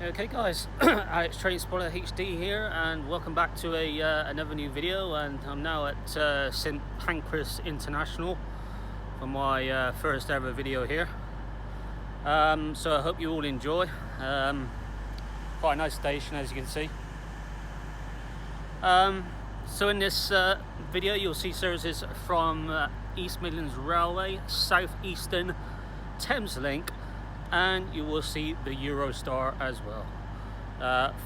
Okay guys, Alex Train Spotter HD here, and welcome back to another new video. And I'm now at St Pancras International for my first ever video here. So I hope you all enjoy. Quite a nice station, as you can see. So in this video you'll see services from East Midlands Railway, Southeastern, Thameslink, and you will see the Eurostar as well.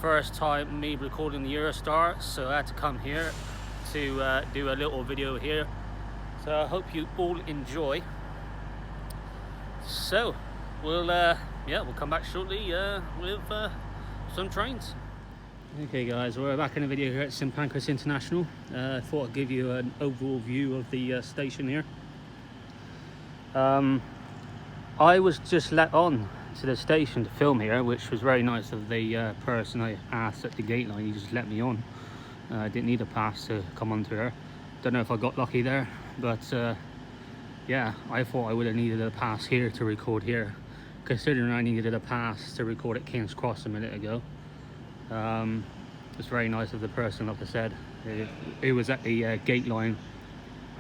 First time me recording the Eurostar, so I had to come here to do a little video here. So I hope you all enjoy. So we'll come back shortly with some trains. Okay guys, we're back in a video here at St Pancras International. I thought I'd give you an overall view of the station here. I was just let on to the station to film here, which was very nice of the person I asked at the gate line. He just let me on. I didn't need a pass to come onto here. Don't know if I got lucky there, but yeah, I thought I would have needed a pass here to record here, considering I needed a pass to record at King's Cross a minute ago. It's very nice of the person, like I said, who was at the gate line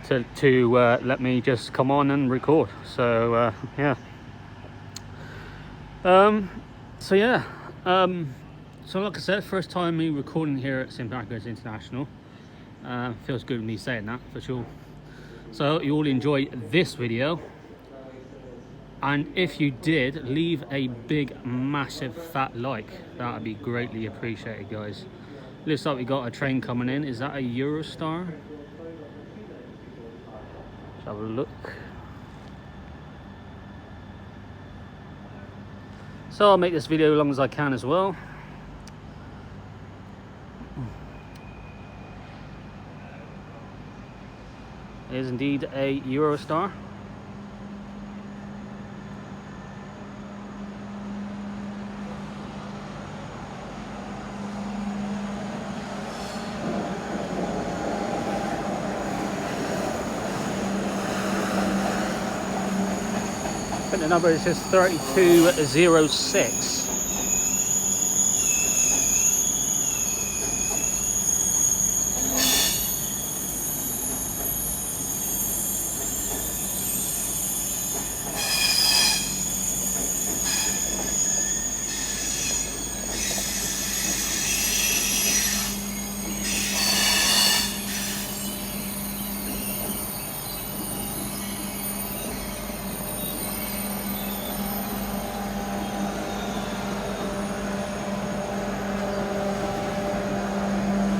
to let me just come on and record. So yeah. So like I said, first time me recording here at St Pancras International. Feels good with me saying that, for sure. So you all enjoy this video, and if you did, leave a big massive fat like. That would be greatly appreciated, guys. Looks like we got a train coming in. Is that a Eurostar? Let's have a look. So I'll make this video as long as I can as well. It is indeed a Eurostar. I think the number is just 3206.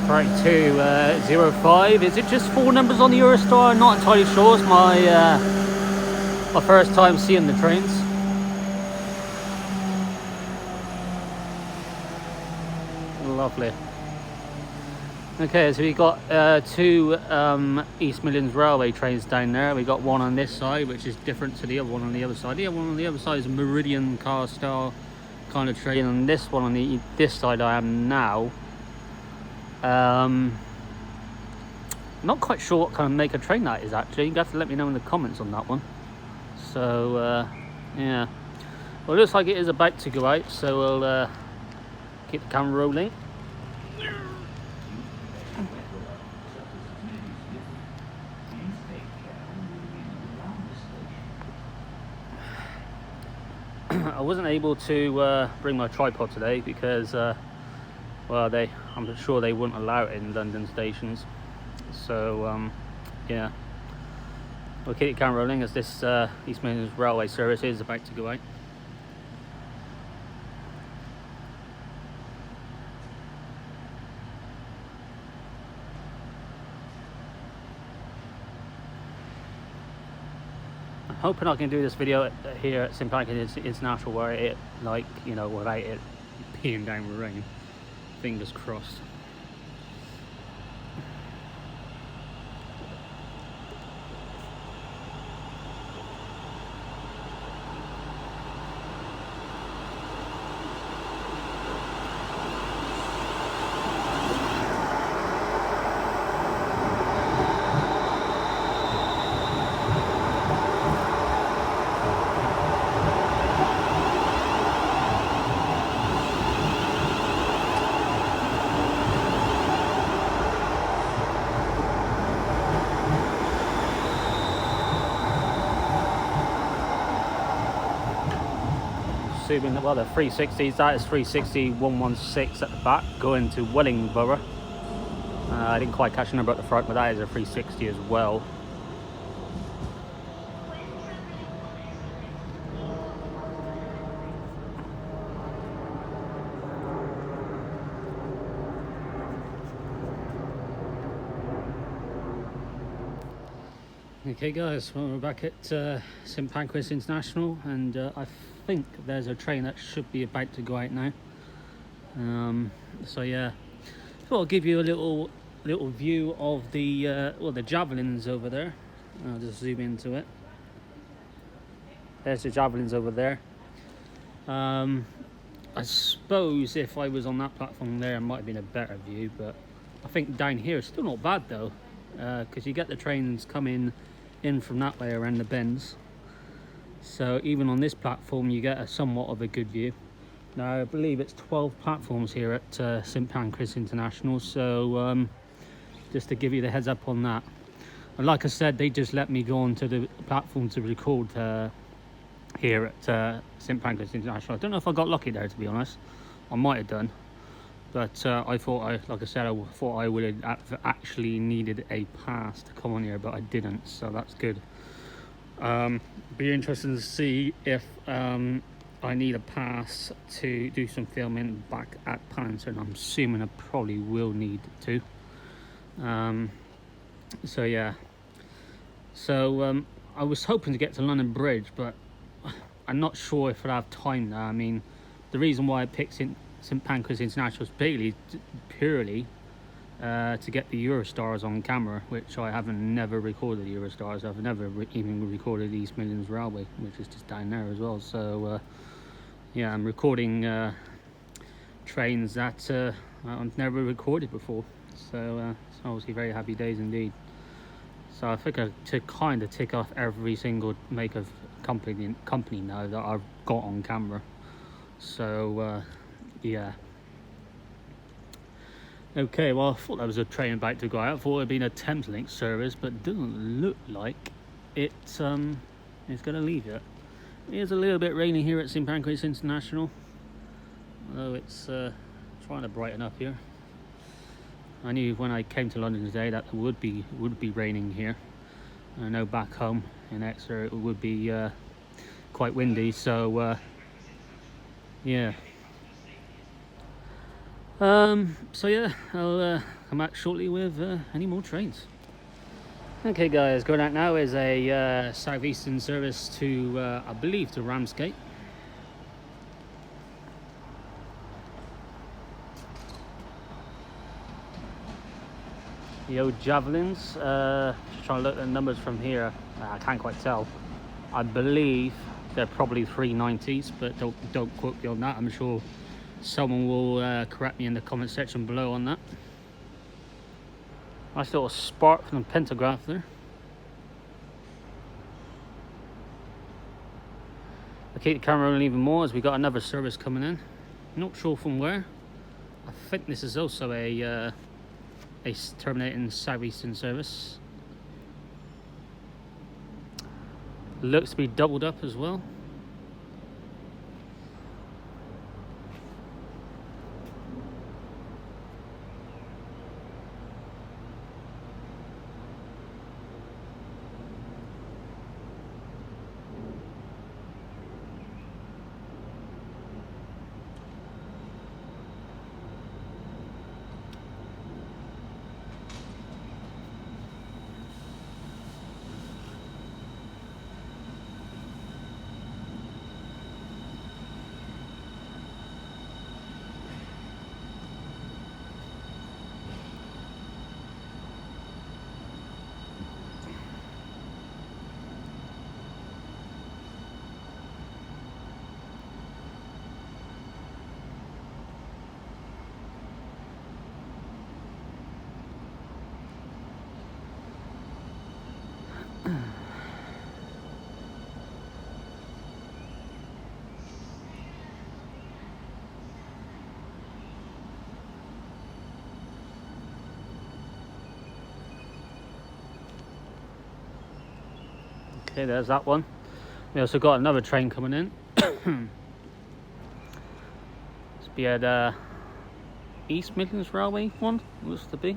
Right, 205. Is it just 4 numbers on the Eurostar? I'm not entirely sure. It's my first time seeing the trains. Lovely. Okay, so we got 2 East Midlands Railway trains down there. We got one on this side, which is different to the other one on the other side. The other one on the other side is a Meridian car style kind of train, and this one on this side I am now. Not quite sure what kind of make of train that is actually. You have to let me know in the comments on that one. So yeah, well, it looks like it is about to go out, so we'll keep the camera rolling. I wasn't able to bring my tripod today because well, I'm sure they wouldn't allow it in London stations. So yeah, we'll keep the camera rolling as this East Midlands Railway service is about to go out. I'm hoping I can do this video here at St Pancras International where it, like, you know, without it peeing down with rain. Fingers crossed. assuming that, well, the 360s, that is 360 116 at the back, going to Wellingborough. I didn't quite catch the number at the front, but that is a 360 as well. Okay guys, well, we're back at St Pancras International, and I think there's a train that should be about to go out now. So yeah, thought I'll give you a little view of the the javelins over there. I'll just zoom into it. There's the javelins over there. I suppose if I was on that platform there, it might have been a better view, but I think down here it's still not bad though, because you get the trains coming in from that way around the bends, so even on this platform you get a somewhat of a good view. Now I believe it's 12 platforms here at St Pancras International, so just to give you the heads up on that. And like I said, they just let me go onto the platform to record here at St Pancras International. I don't know if I got lucky there, to be honest. I might have done, but I thought I would have actually needed a pass to come on here, but I didn't, so that's good. Be interesting to see if I need a pass to do some filming back at Panzer, and I'm assuming I probably will need to. So yeah, so I was hoping to get to London Bridge, but I'm not sure if I'll have time now. I mean, the reason why I picked St Pancras International is purely to get the Eurostars on camera, which I never recorded the Eurostars. I've never even recorded East Midlands Railway, which is just down there as well. So yeah, I'm recording trains that I've never recorded before. So it's obviously very happy days indeed. So I think to kind of tick off every single make of company now that I've got on camera. So yeah. Okay, well, I thought that was a train about to go out. I thought it had been a thameslink service, but it doesn't look like it's going to leave yet. It is a little bit rainy here at St Pancras International, although it's trying to brighten up here. I knew when I came to London today that it would be raining here. I know back home in Exeter it would be quite windy, so yeah. So yeah, I'll come back shortly with any more trains. Okay guys, going out now is a Southeastern service to I believe to Ramsgate. The old javelins. Just trying to look at the numbers from here. I can't quite tell. I believe they're probably 390s, but don't quote me on that. I'm sure someone will correct me in the comment section below on that. Nice little spark from the pantograph there. I'll keep the camera on even more as we got another service coming in. Not sure from where. I think this is also a terminating Southeastern service. Looks to be doubled up as well. Okay, there's that one. We also got another train coming in. be at East Midlands Railway one, looks to be.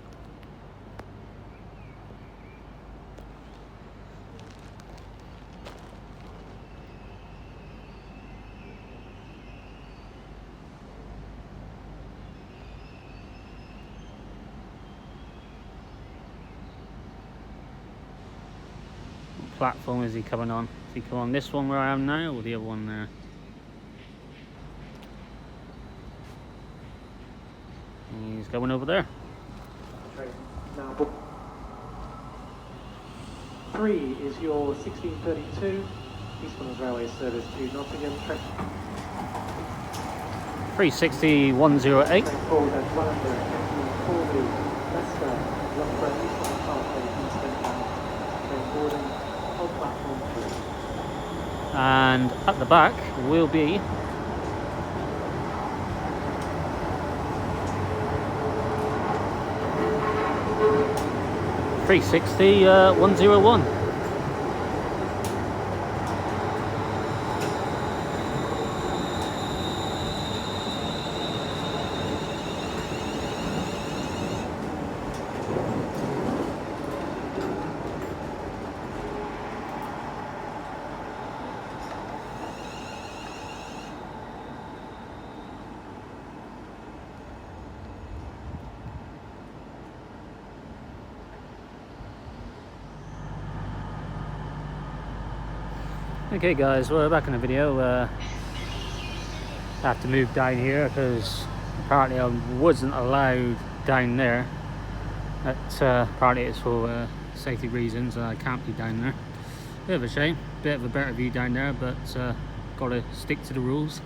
What platform is he coming on? Is he coming on this one where I am now, or the other one there? He's going over there. Now, book 3 is your 1632 East Midlands Railway service to Nottingham. 360 108. Train forward at 100 for the Leicester Loughborough Eastbound Pathway from St Pancras. Train boarding on platform 3. And at the back will be 360 101. Okay guys, we're back in the video. I have to move down here because apparently I wasn't allowed down there. Apparently it's for safety reasons and I can't be down there. Bit of a shame, bit of a better view down there, but gotta stick to the rules.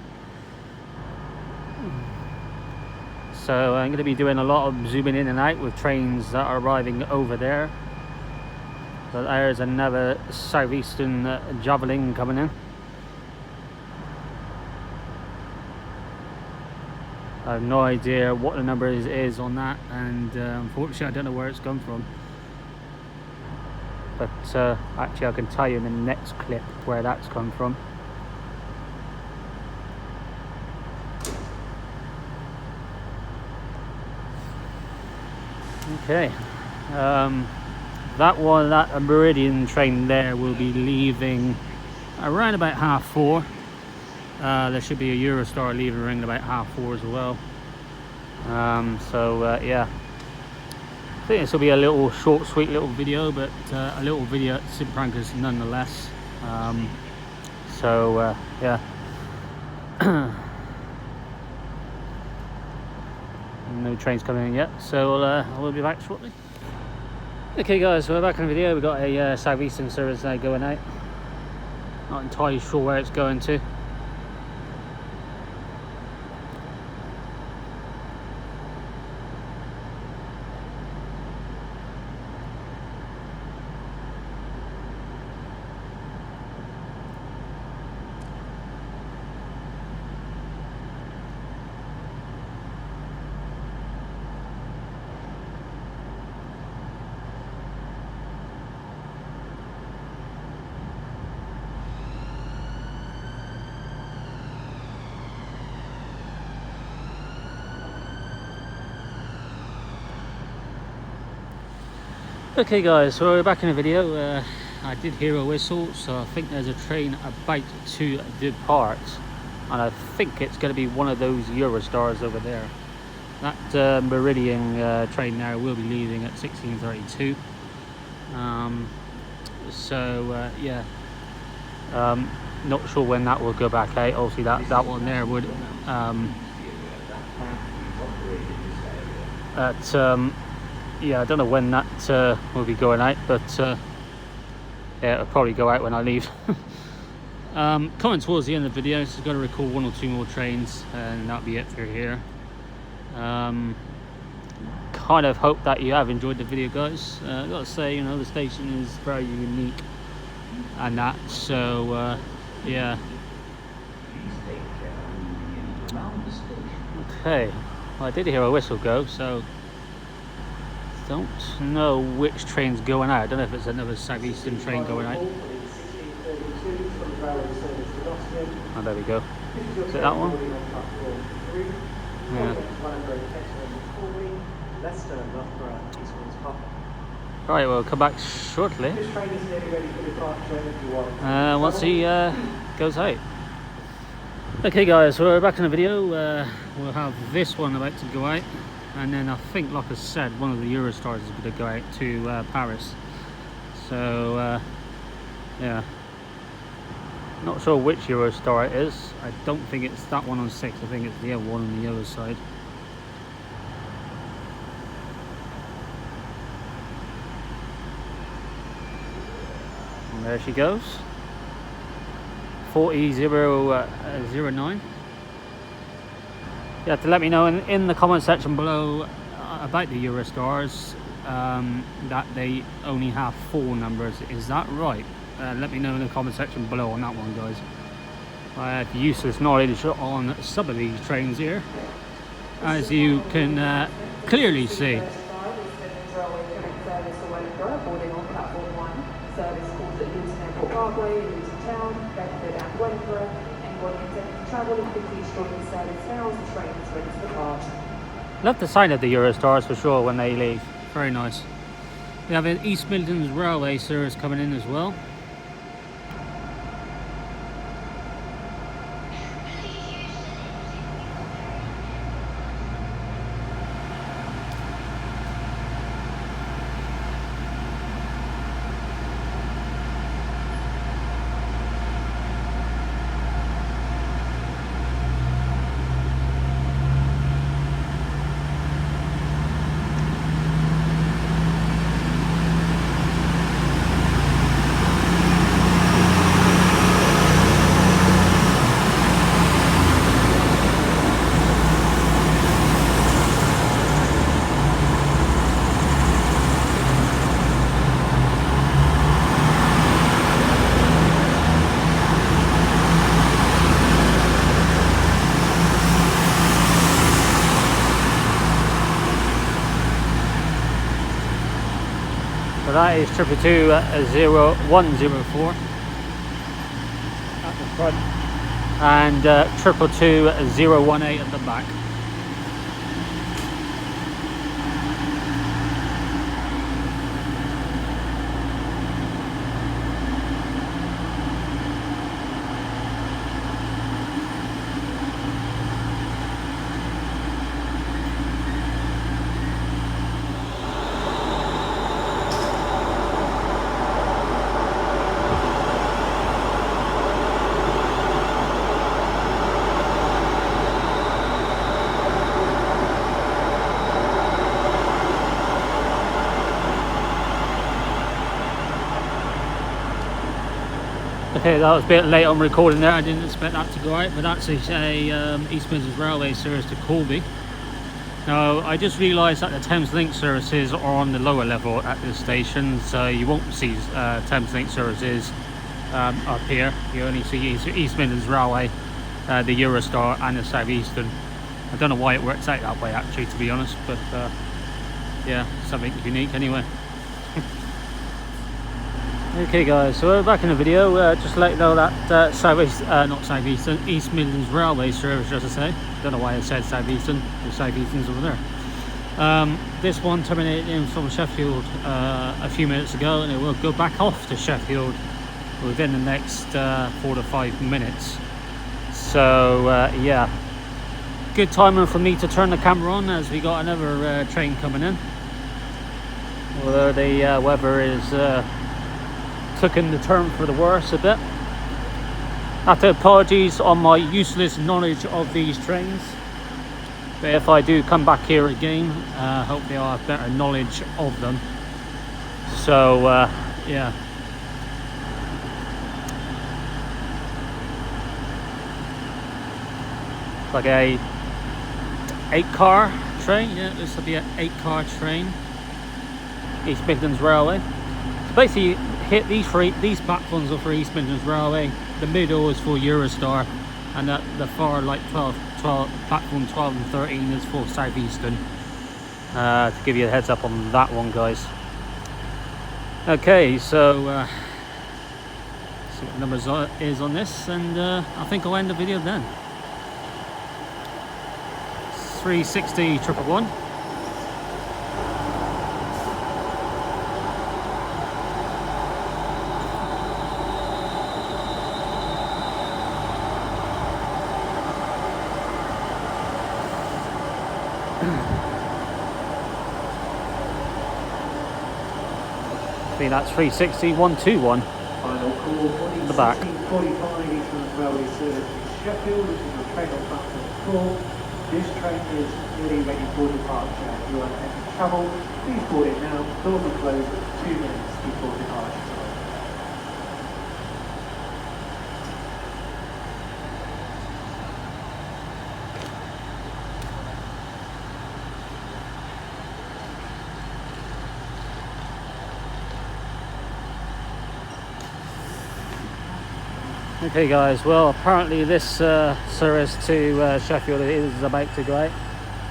So I'm going to be doing a lot of zooming in and out with trains that are arriving over there. But there's another Southeastern Javelin coming in. I have no idea what the number is on that, and unfortunately I don't know where it's come from. But actually I can tell you in the next clip where that's come from. Okay. That Meridian train there will be leaving around about 4:30. There should be a Eurostar leaving around about 4:30 as well. Yeah, I think this will be a little short, sweet little video, but a little video at St Pancras nonetheless. Yeah. No trains coming in yet, so we'll be back shortly. Okay guys, we're back in the video. We've got a Southeastern service now going out. Not entirely sure where it's going to. Okay guys, so we're back in the video. I did hear a whistle, so I think there's a train about to depart, and I think it's going to be one of those Eurostars over there. That Meridian train now will be leaving at 16:32. Yeah, not sure when that will go back out. Obviously that one there would yeah, I don't know when that will be going out, but yeah, it'll probably go out when I leave. Coming towards the end of the video, so I'm going to record 1 or 2 more trains, and that'll be it for here. Kind of hope that you have enjoyed the video, guys. I've got to say, you know, the station is very unique and that, so yeah. Okay, well, I did hear a whistle go, so don't know which train's going out. I don't know if it's another Southeastern train going out. Oh, there we go. Is it that one? Yeah. Leicester, Loughborough, Eastbourne's Pop. Right, we'll come back shortly. This train is nearly ready for departure if you want. Once he goes out. Okay guys, so we're back in the video. We'll have this one about to go out, and then I think, like I said, one of the Eurostars is going to go out to Paris. So yeah, not sure which Eurostar it is. I don't think it's that one on 6. I think it's the other one on the other side. And there she goes. 4E009. You have to let me know in the comment section below about the Eurostars, that they only have 4 numbers. Is that right? Let me know in the comment section below on that one, guys. I have useless knowledge on some of these trains here, as you can clearly see. Love the sign of the Eurostars for sure when they leave. Very nice. We have an East Midlands Railway service coming in as well. So that is 222-0104 at the front, and 222-018 at the back. Okay, that was a bit late on recording there. I didn't expect that to go out, but that's a East Midlands Railway service to Corby. Now, I just realised that the Thameslink services are on the lower level at this station, so you won't see Thameslink services up here. You only see East Midlands Railway, the Eurostar and the Southeastern. I don't know why it works out that way actually, to be honest, but yeah, something unique anyway. Okay guys, so we're back in the video. Just to let you know that East Midlands Railway service, just to say. Don't know why I said Southeastern. The Southeastern's over there. This one terminated in from Sheffield a few minutes ago, and it will go back off to Sheffield within the next 4 to 5 minutes. So yeah, good timing for me to turn the camera on, as we got another train coming in. Although the weather is taking the turn for the worse a bit. After apologies on my useless knowledge of these trains, but if I do come back here again, hopefully I'll have better knowledge of them. So yeah, like a 8-car train. Yeah, this will be an 8-car train, East Midlands Railway. So basically, hit these platforms are for East Midlands Railway, the middle is for Eurostar, and the far, like 12 platform 12 and 13 is for Southeastern. To give you a heads up on that one, guys. Okay, so see what the numbers is on this, and I think I'll end the video then. 360 111. I think that's 360 121. Final call, The back. 16:45 Midlands Railway service to Sheffield, which is your train on platform 4. This train is nearly ready for departure. If you are intending to travel, please board it now. Doors will close 2 minutes before departure time. Okay guys, well apparently this service to Sheffield is about to go out.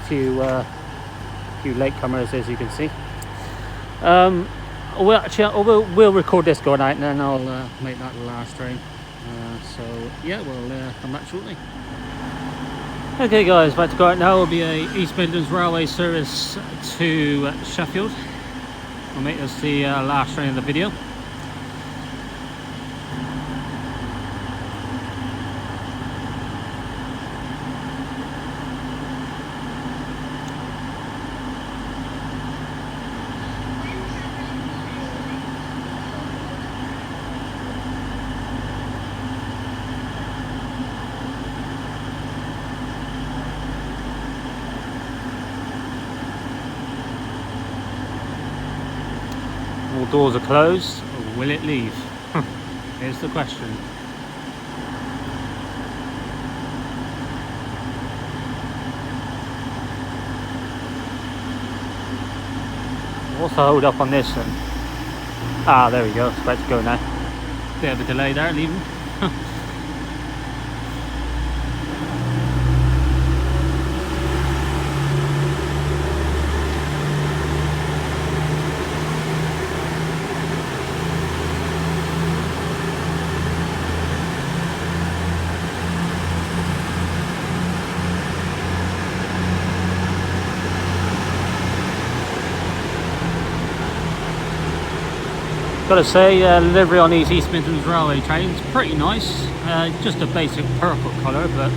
Few latecomers, as you can see. We'll record this going out and then I'll make that the last train. So yeah, we'll come back shortly. Okay guys, about to go out now will be a East Midlands Railway service to Sheffield. I'll make this the last train of the video. All doors are closed. Will it leave? Here's the question. What's the hold up on this then? Ah, there we go. It's about to go now. Bit of a delay there, leaving. Got to say, delivery on these East Midlands Railway trains pretty nice. Just a basic purple colour, but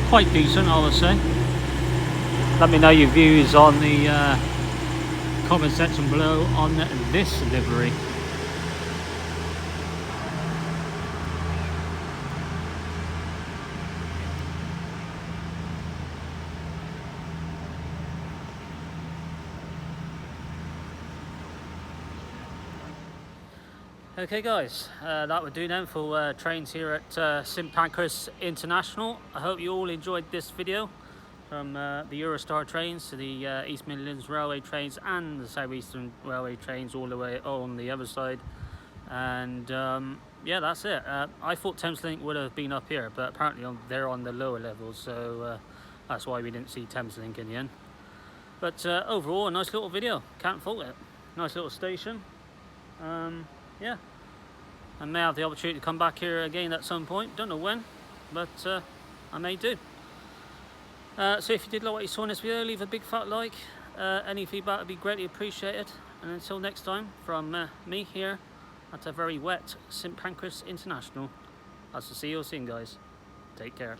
quite decent, I would say. Let me know your views on the comment section below on this livery. Okay guys, that would do then for trains here at St Pancras International. I hope you all enjoyed this video from the Eurostar trains to the East Midlands Railway trains and the Southeastern Railway trains all the way on the other side. And yeah, that's it. I thought Thameslink would have been up here, but apparently they're on the lower levels, so that's why we didn't see Thameslink in the end. But overall, a nice little video, can't fault it. Nice little station. Yeah, I may have the opportunity to come back here again at some point, don't know when, but I may do. So if you did like what you saw in this video, leave a big fat like. Any feedback would be greatly appreciated, and until next time, from me here at a very wet St Pancras International, I shall see you all soon guys. Take care.